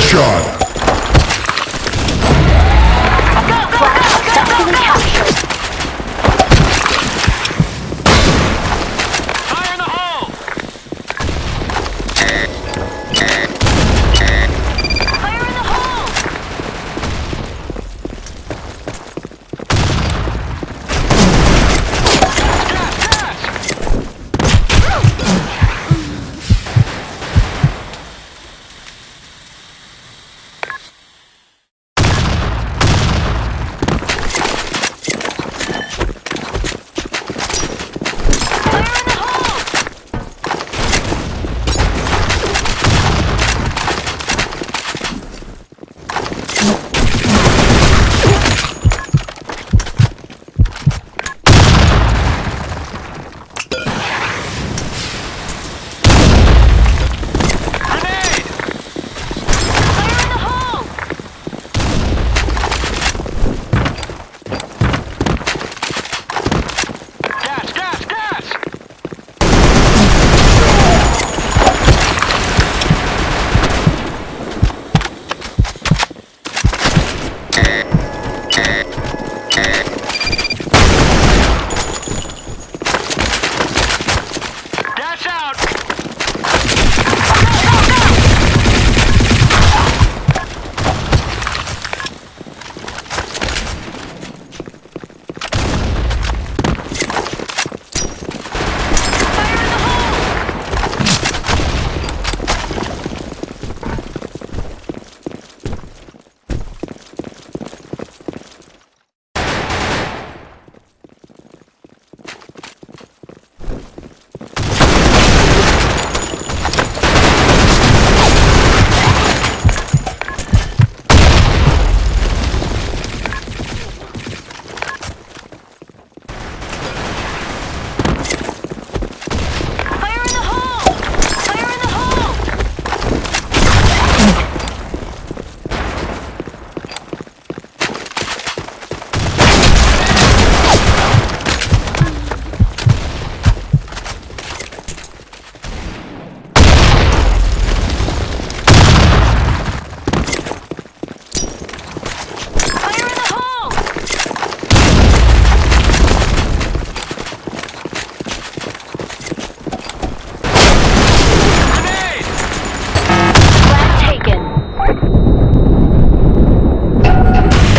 Headshot!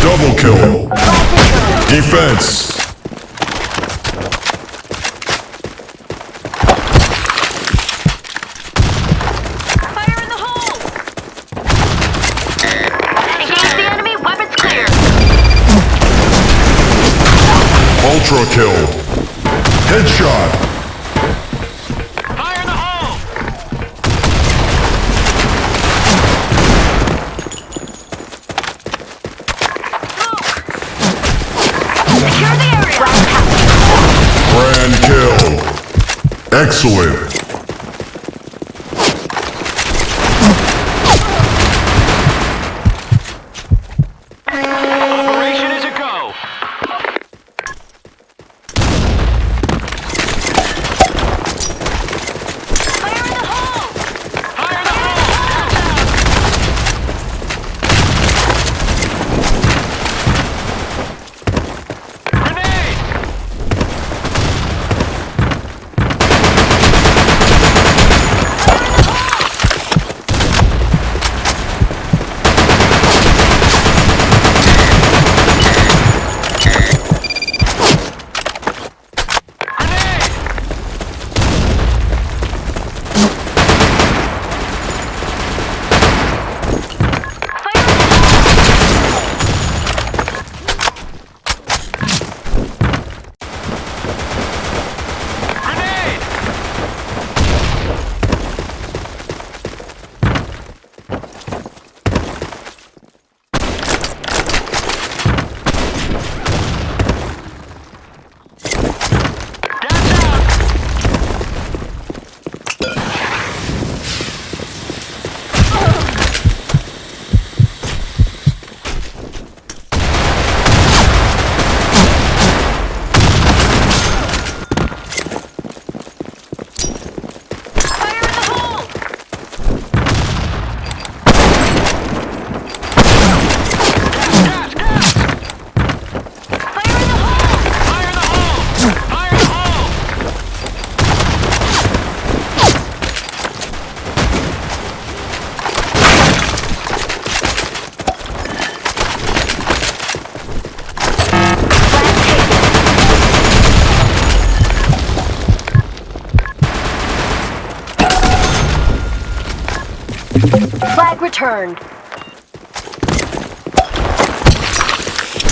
Double kill. Defense. Fire in the hole. Engage the enemy. Weapons clear. Ultra kill. Headshot. Grand kill. Excellent. Operation is a go. Fire in the hole. Fire in the hole. Grenade. Frag returned.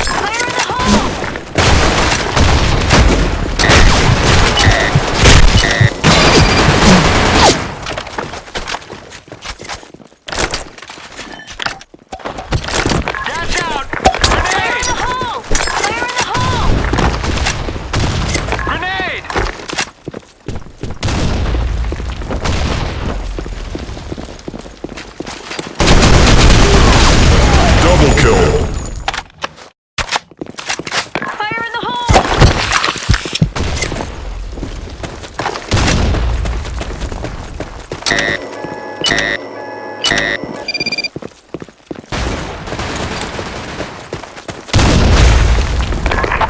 Fire in the hole! Gas out! Fire in Grenade! the hole! Fire in the hole! Grenade! Double kill. Fire in the hole!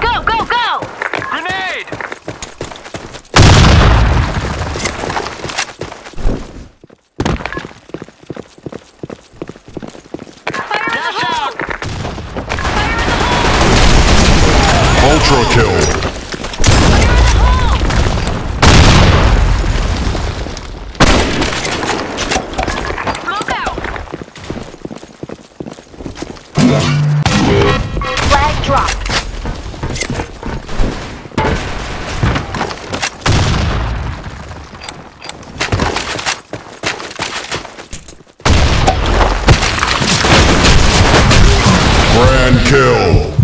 Go, go, go! Grenade! Fire in the Gas hole! out! Fire in the hole! Ultra kill. Fire in the hole! Smoke out! Flag dropped. Grand kill.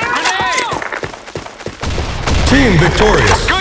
Grenade! Team victorious. Good